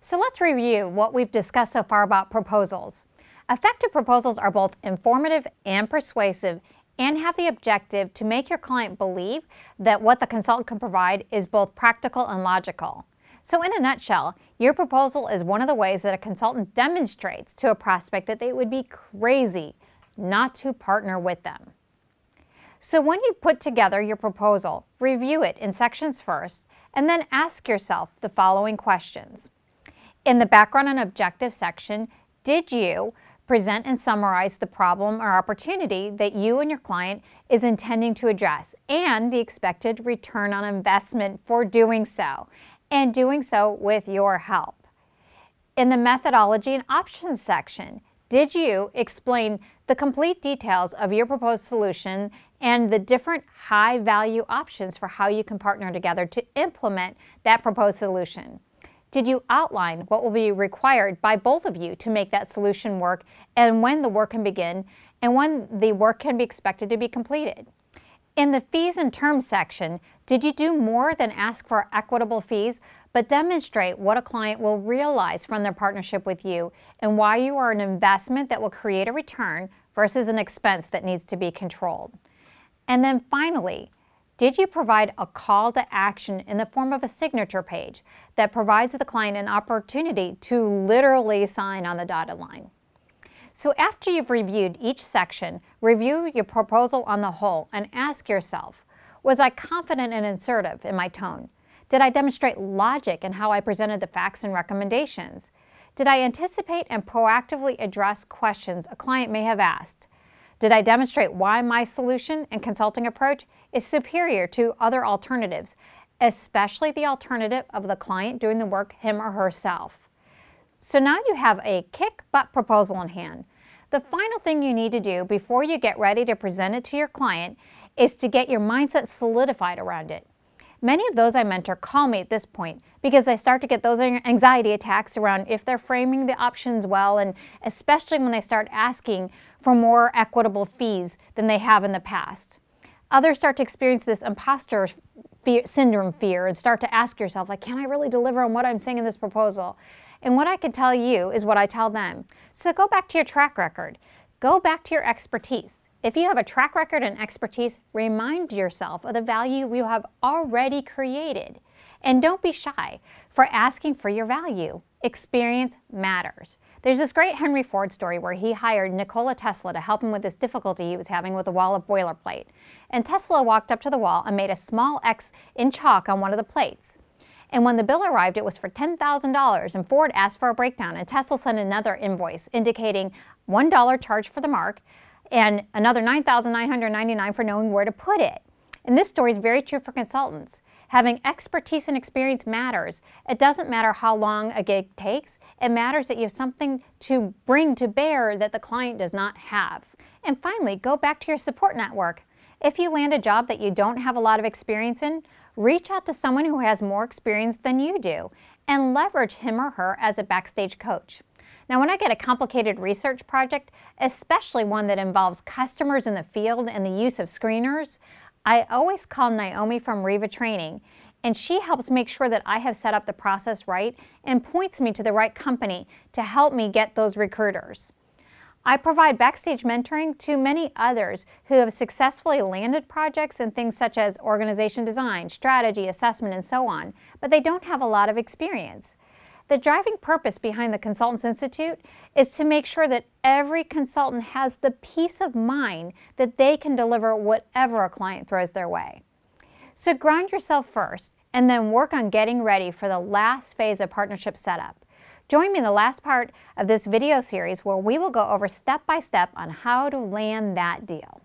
So let's review what we've discussed so far about proposals. Effective proposals are both informative and persuasive and have the objective to make your client believe that what the consultant can provide is both practical and logical. So in a nutshell, your proposal is one of the ways that a consultant demonstrates to a prospect that they would be crazy not to partner with them. So when you put together your proposal, review it in sections first, and then ask yourself the following questions. In the background and objective section, did you present and summarize the problem or opportunity that you and your client is intending to address and the expected return on investment for doing so, and doing so with your help? In the methodology and options section, did you explain the complete details of your proposed solution and the different high-value options for how you can partner together to implement that proposed solution? Did you outline what will be required by both of you to make that solution work, and when the work can begin, and when the work can be expected to be completed? In the fees and terms section, did you do more than ask for equitable fees, but demonstrate what a client will realize from their partnership with you and why you are an investment that will create a return versus an expense that needs to be controlled? And then finally, did you provide a call to action in the form of a signature page that provides the client an opportunity to literally sign on the dotted line? So after you've reviewed each section, review your proposal on the whole and ask yourself, was I confident and assertive in my tone? Did I demonstrate logic in how I presented the facts and recommendations? Did I anticipate and proactively address questions a client may have asked? Did I demonstrate why my solution and consulting approach is superior to other alternatives, especially the alternative of the client doing the work him or herself? So now you have a kick-butt proposal in hand. The final thing you need to do before you get ready to present it to your client is to get your mindset solidified around it. Many of those I mentor call me at this point because they start to get those anxiety attacks around if they're framing the options well, and especially when they start asking for more equitable fees than they have in the past. Others start to experience this imposter syndrome fear and start to ask yourself, like, can I really deliver on what I'm saying in this proposal? And what I can tell you is what I tell them. So go back to your track record. Go back to your expertise. If you have a track record and expertise, remind yourself of the value you have already created. And don't be shy for asking for your value. Experience matters. There's this great Henry Ford story where he hired Nikola Tesla to help him with this difficulty he was having with a wall of boilerplate. And Tesla walked up to the wall and made a small X in chalk on one of the plates. And when the bill arrived, it was for $10,000, and Ford asked for a breakdown, and Tesla sent another invoice indicating $1 charge for the mark and another $9,999 for knowing where to put it. And this story is very true for consultants. Having expertise and experience matters. It doesn't matter how long a gig takes. It matters that you have something to bring to bear that the client does not have. And finally, go back to your support network. If you land a job that you don't have a lot of experience in, reach out to someone who has more experience than you do and leverage him or her as a backstage coach. Now, when I get a complicated research project, especially one that involves customers in the field and the use of screeners, I always call Naomi from Riva Training, and she helps make sure that I have set up the process right and points me to the right company to help me get those recruiters. I provide backstage mentoring to many others who have successfully landed projects in things such as organization design, strategy, assessment, and so on, but they don't have a lot of experience. The driving purpose behind the Consultants Institute is to make sure that every consultant has the peace of mind that they can deliver whatever a client throws their way. So ground yourself first and then work on getting ready for the last phase of partnership setup. Join me in the last part of this video series where we will go over step by step on how to land that deal.